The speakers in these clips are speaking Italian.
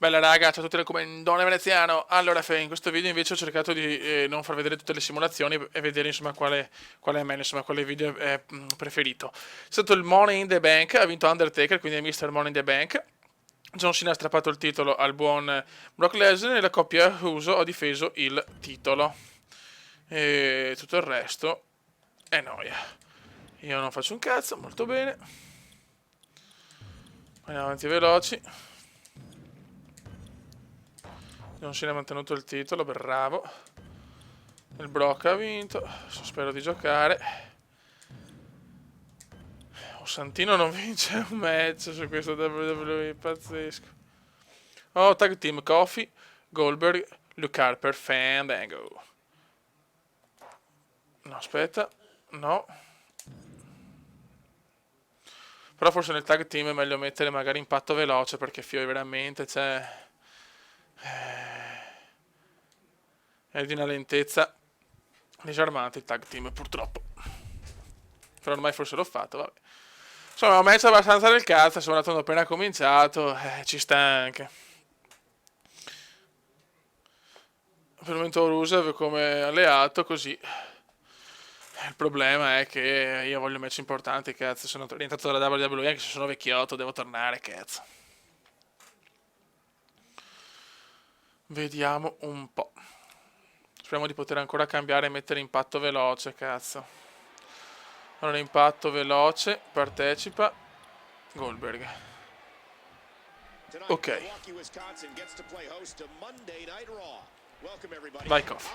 Bella raga, ciao a tutti dal comandone veneziano. Allora, in questo video invece ho cercato di non far vedere tutte le simulazioni e vedere insomma quale è meglio, insomma quale video è preferito. È stato il Money in the Bank, ha vinto Undertaker, quindi è Mr. Money in the Bank. John Cena ha strappato il titolo al buon Brock Lesnar e la coppia Uso ha difeso il titolo. E tutto il resto è noia. Io non faccio un cazzo, molto bene. Andiamo avanti veloci. John Cena ha mantenuto il titolo, bravo. Il Brock ha vinto, spero di giocare. Oh, Santino non vince un match su questo WWE, pazzesco. Oh, tag team, Kofi, Goldberg, Luke Harper, Fandango. No, aspetta, no. Però forse nel tag team è meglio mettere magari impatto veloce, perché Fio veramente c'è... è di una lentezza disarmante il tag team, purtroppo. Però ormai forse l'ho fatto, vabbè. Insomma, ho messo abbastanza del cazzo, sono andato appena cominciato, ci sta anche. Per il momento Rusev come alleato, così. Il problema è che io voglio match importanti, cazzo, sono rientrato dalla WWE, anche se sono vecchiotto, devo tornare, cazzo. Vediamo un po'. Speriamo di poter ancora cambiare e mettere impatto veloce, cazzo. Allora, impatto veloce, partecipa, Goldberg. Ok. Vai Kofi.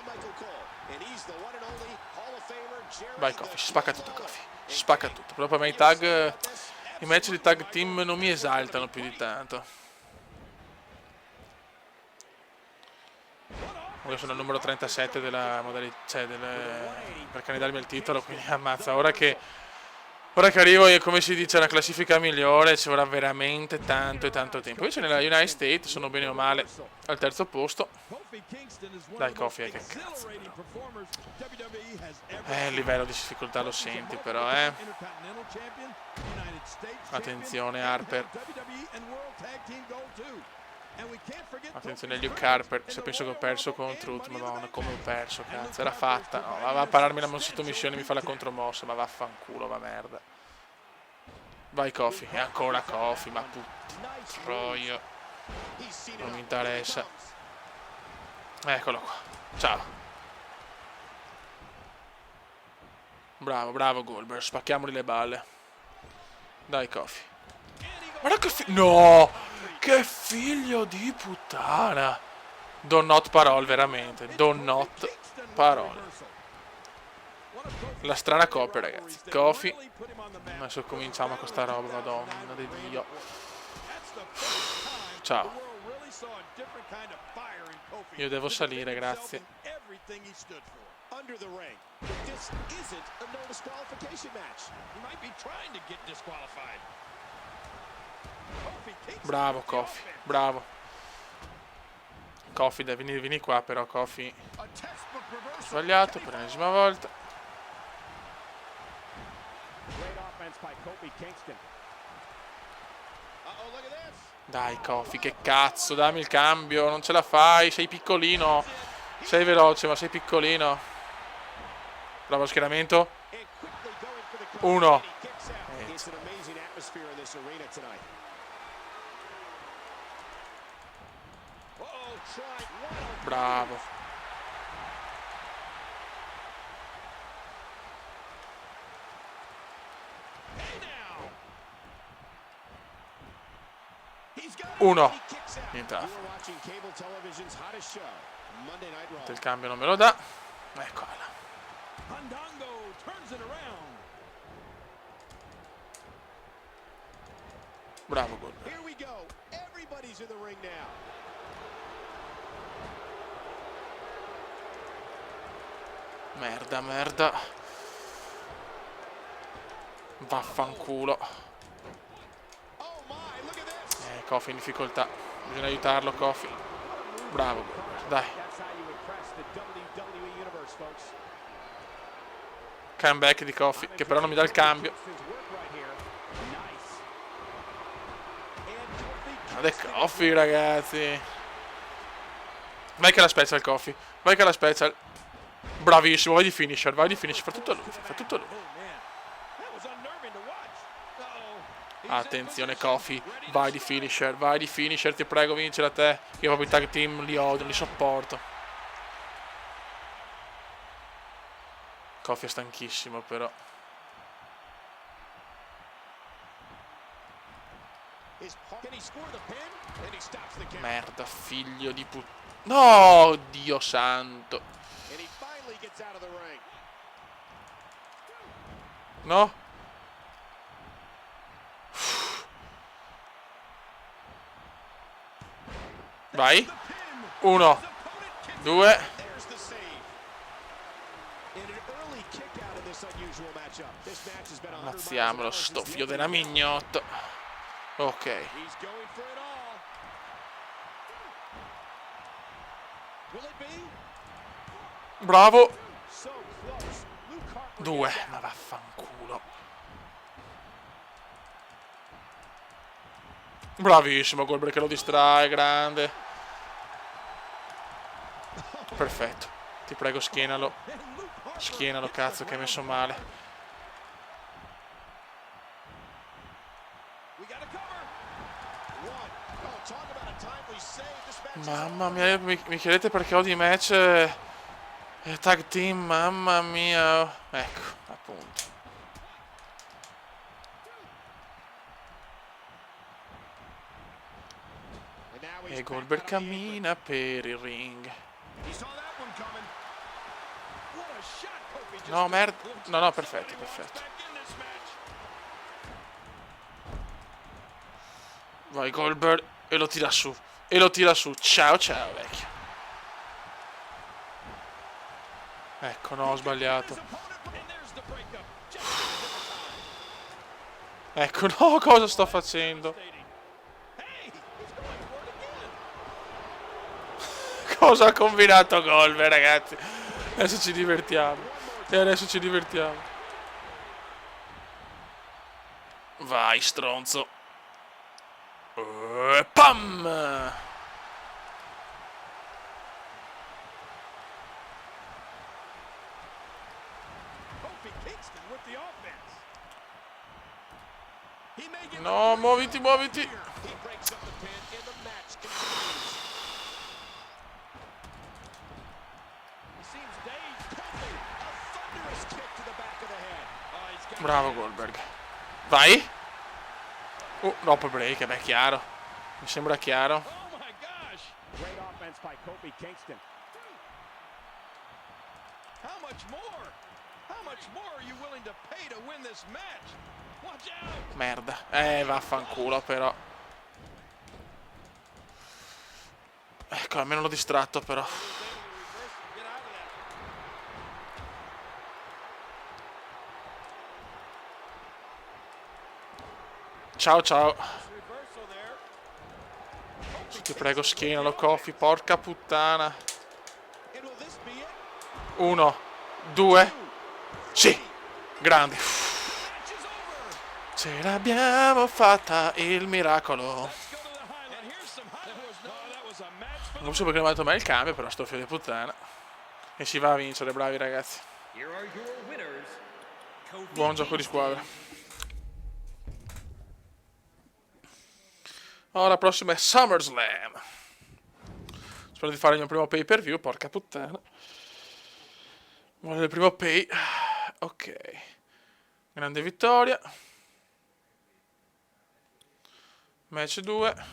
Vai Kofi, spacca tutto Kofi. Spacca tutto. Proprio a me i match di tag team non mi esaltano più di tanto. Io sono il numero 37 della modalità, cioè per candidarmi al titolo, quindi ammazza, ora che arrivo io, come si dice, alla classifica migliore ci vorrà veramente tanto e tanto tempo. Invece nella United States sono bene o male al terzo posto. Dai Kofi, che cazzo. Il livello di difficoltà lo senti però, Attenzione Harper. Attenzione Luke Harper, se penso che ho perso con Truth, madonna come ho perso, cazzo, era fatta, no, va a pararmi la sottomissione e mi fa la contromossa, ma vaffanculo, va merda. Vai Kofi, e ancora Kofi, ma troio, non mi interessa. Eccolo qua, ciao. Bravo, bravo Goldberg, spacchiamoli le balle. Dai Kofi. Guarda che no! Che figlio di puttana! Don not parole, veramente. Don not parole. La strana coppia, ragazzi. Kofi. Adesso cominciamo con questa roba, madonna di Dio. Ciao. Io devo salire, grazie. Bravo Kofi, bravo. Kofi, dai, vieni qua però, Kofi. Sbagliato per l'ennesima volta. Dai Kofi, che cazzo, dammi il cambio, non ce la fai, sei piccolino. Sei veloce, ma sei piccolino. Bravo schieramento. 1. Bravo. Uno. Niente. Il cambio non me lo dà. Eccola. Bravo Goldberg. Merda, merda. Vaffanculo. Kofi in difficoltà. Bisogna aiutarlo, Kofi. Bravo, dai. Comeback di Kofi, che però non mi dà il cambio. The Coffee, ragazzi. Vai che la special, Coffee. Vai che la special. Bravissimo, vai di finisher, fa tutto lui, fa tutto lui. Attenzione Coffee, vai di finisher, ti prego vincere a te. Io proprio i tag team li odio, li sopporto. Coffee è stanchissimo però. Merda, figlio di puttana. No, Dio santo. No? Vai. 1, 2. Ammazziamolo, sto figlio della mignotta. Ok. Bravo. 2. Ma vaffanculo. Bravissimo Goldberg che lo distrae, grande. Perfetto. Ti prego, schienalo. Schienalo, cazzo, che hai messo male. Mamma mia, mi chiedete perché odio i match tag team, mamma mia. Ecco, appunto. E Goldberg cammina per il ring. No, merda. No, perfetto, perfetto. Vai Goldberg e lo tira su. E lo tira su. Ciao, ciao, vecchio. Ecco, no, ho sbagliato. Ecco, no, cosa sto facendo? Cosa ha combinato Goldberg, ragazzi? Adesso ci divertiamo. E adesso ci divertiamo. Vai, stronzo. Pam! No, muoviti, muoviti. Bravo Goldberg. Vai. Dopo break, beh, chiaro. Mi sembra chiaro. Merda. Vaffanculo però. Ecco, almeno l'ho distratto però. Ciao, ciao. Ti prego, schienalo, Coffee, porca puttana. 1, 2. Sì, grande. Ce l'abbiamo fatta, il miracolo. Non so perché non mi ha detto mai il cambio, però sto figlio di puttana. E si va a vincere, bravi ragazzi. Buon gioco di squadra. Ora la prossima è SummerSlam. Spero di fare il mio primo pay per view, porca puttana. Vuole il primo pay. Ok. Grande vittoria. Match 2.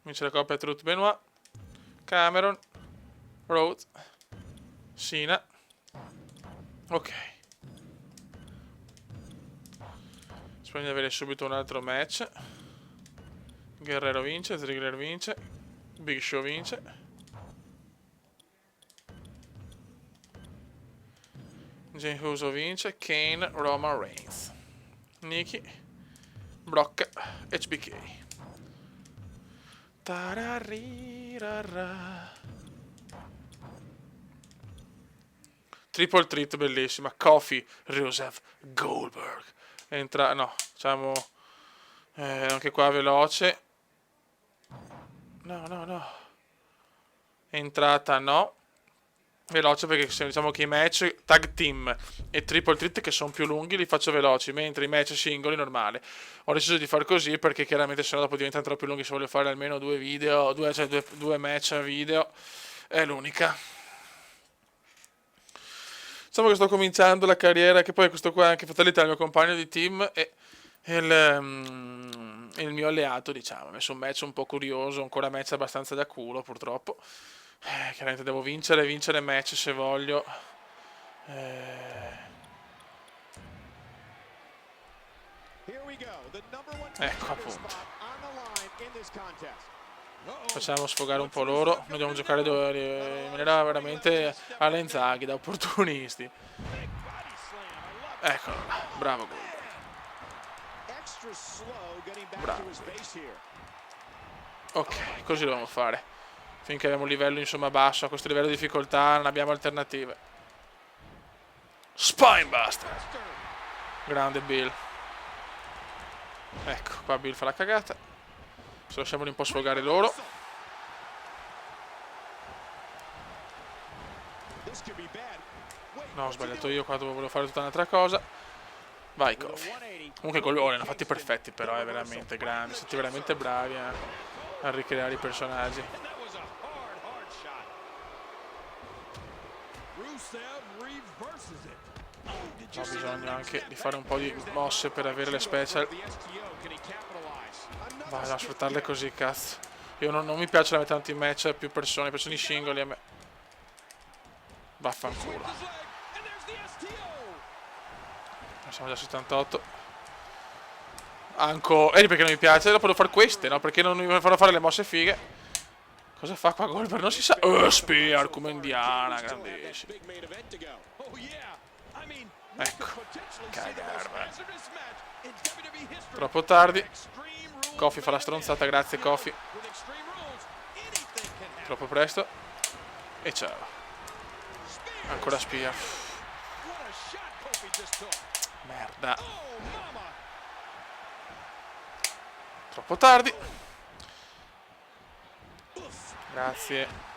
Vince la coppia Truth Benoit. Cameron. Rhodes. Cena. Ok. Spero di avere subito un altro match. Guerrero vince, Ziggler vince, Big Show vince. Jey Uso vince, Kane, Roman Reigns. Nikki, Brock, HBK. Tararirara. Triple Threat bellissima. Kofi, Rusev, Goldberg. Entra, no, facciamo anche qua veloce. No, no, no. Entrata, no. Veloce perché diciamo che i match tag team e triple threat che sono più lunghi li faccio veloci, mentre i match singoli normale. Ho deciso di far così perché chiaramente sennò dopo diventano troppo lunghi se voglio fare almeno due video, due match a video. È l'unica. Diciamo che sto cominciando la carriera, che poi questo qua è anche Fatality, il mio compagno di team e il mio alleato, diciamo. Ho messo un match un po' curioso, ancora match abbastanza da culo purtroppo. Chiaramente devo vincere match se voglio. Ecco appunto. Facciamo sfogare un po' loro. Noi dobbiamo giocare in maniera veramente alla Inzaghi, da opportunisti. Eccolo là, bravo Goldberg. Bravo. Ok, così dobbiamo fare. Finché abbiamo un livello insomma basso, a questo livello di difficoltà non abbiamo alternative. Spinebuster. Grande Bill. Ecco, qua Bill fa la cagata. Se lasciamoli un po' sfogare loro. No, ho sbagliato io, qua volevo fare tutta un'altra cosa. Vai Kofi. Comunque gol ne hanno fatti perfetti però, è veramente grandi. Siete veramente bravi a ricreare i personaggi. Ho bisogno anche di fare un po' di mosse per avere le special. Vai a sfruttarle così, cazzo. Io non mi piace la mettere tanti match più persone, mi piacciono i singoli a me. Vaffanculo. Siamo già a 78. Anco. Perché non mi piace? Dopo devo fare queste, no? Perché non mi fanno fare le mosse fighe. Cosa fa qua Goldberg? Non si sa. Spear come indiana, grandissimo. Ecco. Cagarba. Troppo tardi. Kofi fa la stronzata, grazie Kofi. Troppo presto. E ciao. Ancora Spear. Merda. Troppo tardi. Grazie.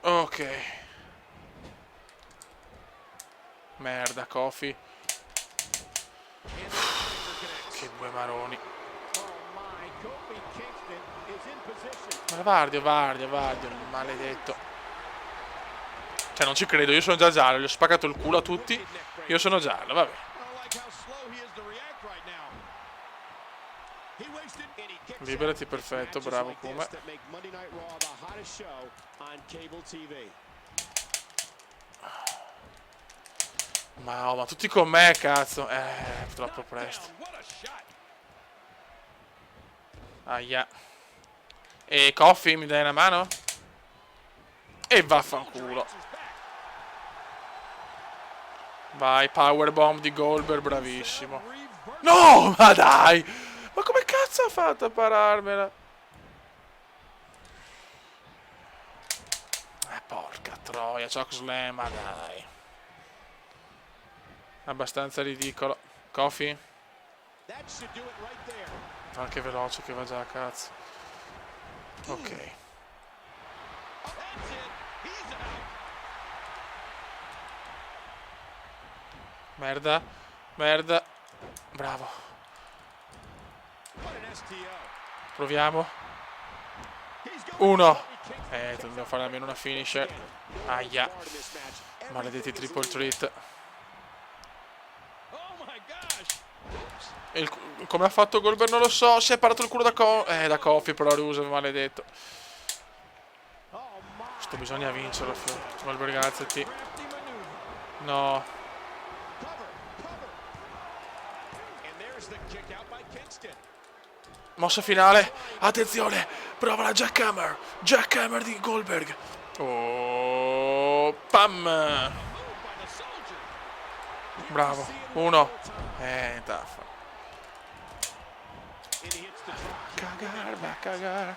Ok. Merda, Kofi. Che due maroni. Ma Vardio, maledetto. Cioè, non ci credo, io sono già giallo, gli ho spaccato il culo a tutti. Io sono giallo, vabbè. Liberati, perfetto, bravo Kuma. Ma tutti con me, cazzo. Troppo presto. Aia. E Kofi, mi dai una mano? E vaffanculo. Vai, powerbomb di Goldberg, bravissimo. No, ma dai! Ma come cazzo ha fatto a pararmela? Porca troia, chokeslam, ma dai. Abbastanza ridicolo. Kofi? Anche veloce che va già a cazzo. Ok. Merda. Merda. Bravo. Proviamo. Uno. Dobbiamo fare almeno una finisher. Aia. Maledetti triple threat. Come ha fatto Goldberg non lo so. Si è parato il culo da Kofi, però Rusev, maledetto. Sto bisogna vincerlo. Goldberg, alzati. No. Mossa finale. Attenzione. Prova la jackhammer. Jackhammer di Goldberg. Oh. Pam. Bravo. Uno. Taffa. Va a cagare.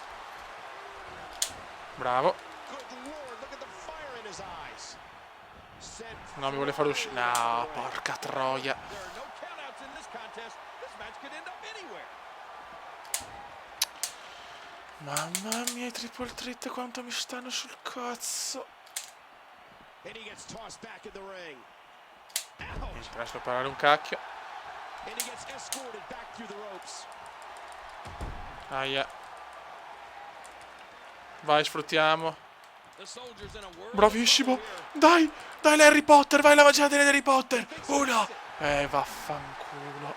Bravo. No, mi vuole far uscire. No, porca troia. Mamma mia, i triple threat quanto mi stanno sul cazzo. Niente, lascio parare un cacchio. Aia. Vai, sfruttiamo. Bravissimo. Dai, dai Harry Potter, vai la magia delle Harry Potter. Uno. Vaffanculo.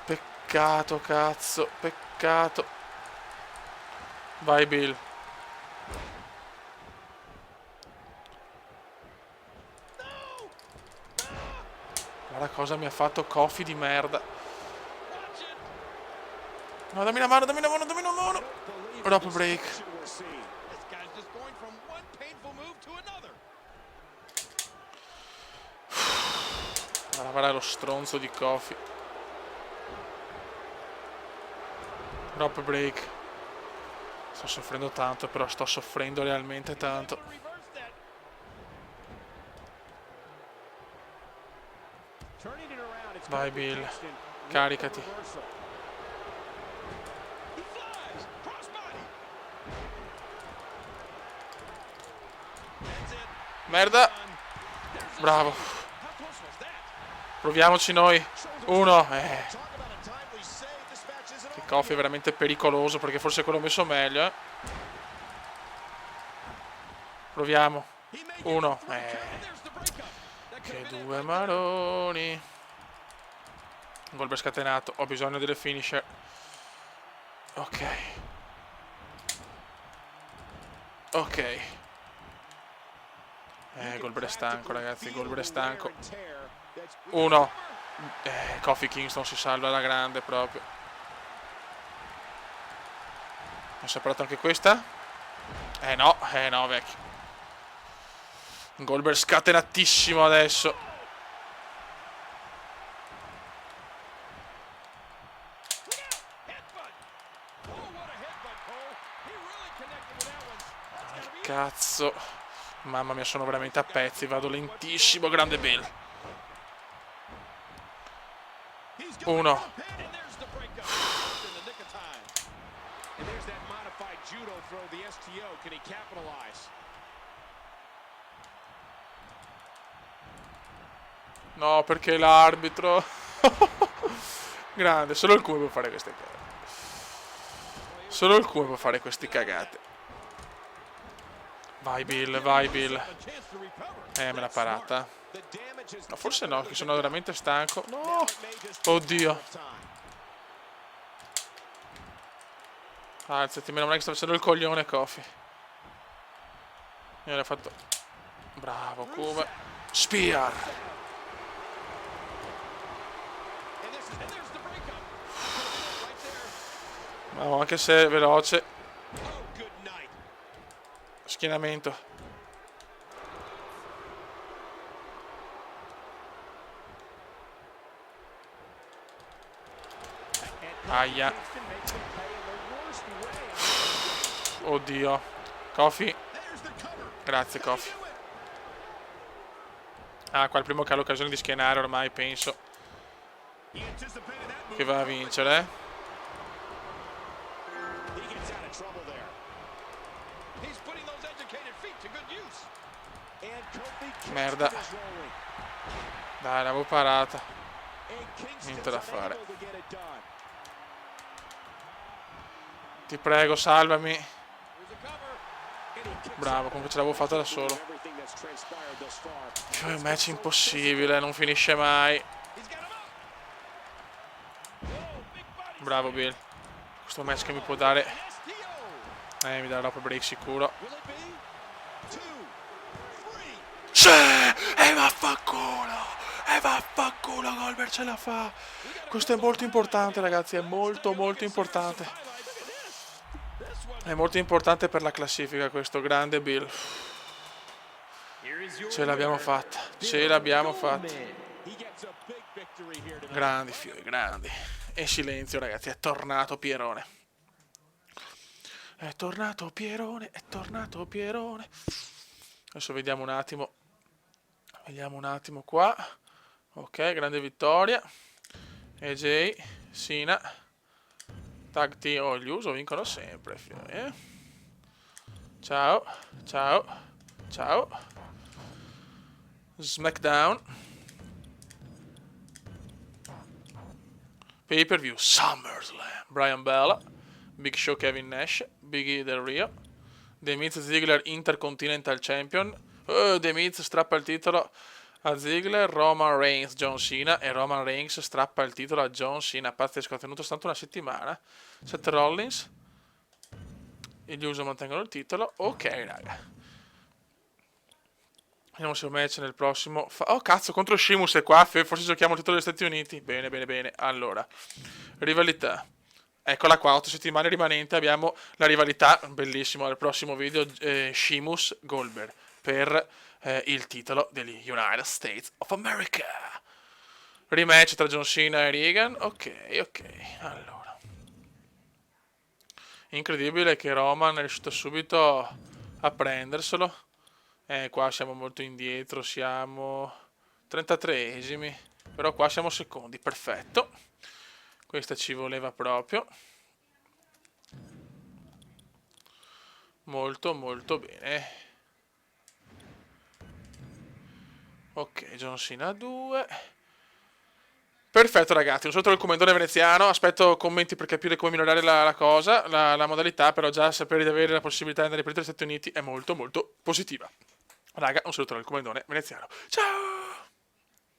Peccato, cazzo, peccato. Vai Bill. Guarda cosa mi ha fatto Kofi di merda. No, dammi la mano, dammi la mano, dammi la mano. Rope break. Guarda lo stronzo di Kofi. Rope break. Sto soffrendo tanto, però sto soffrendo realmente tanto. Vai Bill, caricati. Merda. Bravo. Proviamoci noi. Uno. Che Kofi è veramente pericoloso, perché forse quello messo meglio. Proviamo. Uno. Che due maroni. Goldberg scatenato. Ho bisogno delle finisher. Ok. Ok. Goldberg è stanco, ragazzi. Goldberg è stanco. Uno. Kofi Kingston si salva alla grande proprio. Ho separato anche questa? No, vecchio. Goldberg scatenatissimo adesso. Cazzo. Mamma mia, sono veramente a pezzi. Vado lentissimo. Grande Bill. Uno. No, perché l'arbitro. Grande. Solo il culo può fare queste cose. Solo il culo può fare queste cagate. Vai Bill, vai Bill. Me l'ha parata. No, forse no, che sono veramente stanco. No! Oddio. Alzati, meno male che sta facendo il coglione Kofi. Io l'ho fatto. Bravo, Kuma. Spear. Ma anche se è veloce. Schienamento. Aia. Oddio. Kofi. Grazie Kofi. Qua il primo che ha l'occasione di schienare ormai, penso che va a vincere. Merda. Dai, l'avevo parata. Niente da fare. Ti prego, salvami. Bravo, comunque ce l'avevo fatta da solo. È un match impossibile, non finisce mai. Bravo Bill. Questo match che mi può dare. Mi dà l'upper break sicuro. Sì! E vaffanculo! Vaffanculo, Goldberg ce la fa! Questo è molto importante, ragazzi, è molto importante. È molto importante per la classifica questo, grande Bill. Ce l'abbiamo fatta, ce l'abbiamo fatta. Grandi fiori, grandi. E silenzio, ragazzi, è tornato Pierone. È tornato Pierone, è tornato Pierone. Adesso vediamo un attimo. Vediamo un attimo qua. Ok, grande vittoria. AJ, Cena. Tag team, oh, gli uso vincono sempre. Ciao, ciao, ciao. SmackDown. Pay per view SummerSlam. Brian Bella, Big Show Kevin Nash, Big E Del Rio, The Miz Ziggler Intercontinental Champion. The Miz strappa il titolo a Ziggler, Roman Reigns, John Cena e Roman Reigns strappa il titolo a John Cena. Pazzesco, ha tenuto soltanto una settimana. Seth Rollins e gli Uso mantengono il titolo. Ok, raga. Vediamo se un match nel prossimo. Oh cazzo, contro Sheamus è qua. Forse giochiamo il titolo degli Stati Uniti. Bene, bene, bene. Allora, rivalità. Eccola qua, 8 settimane rimanenti. Abbiamo la rivalità, bellissimo, al prossimo video. Sheamus Goldberg per il titolo degli United States of America. Rematch tra John Cena e Reagan. Ok, ok. Allora. Incredibile che Roman è riuscito subito a prenderselo. Qua siamo molto indietro, siamo 33esimi, però qua siamo secondi, perfetto. Questa ci voleva proprio. Molto molto bene. Ok, John Cena 2. Perfetto ragazzi, un saluto dal commendatore veneziano, aspetto commenti per capire come migliorare la cosa, la modalità, però già sapere di avere la possibilità di andare per gli Stati Uniti è molto molto positiva. Raga, un saluto dal commendatore veneziano. Ciao!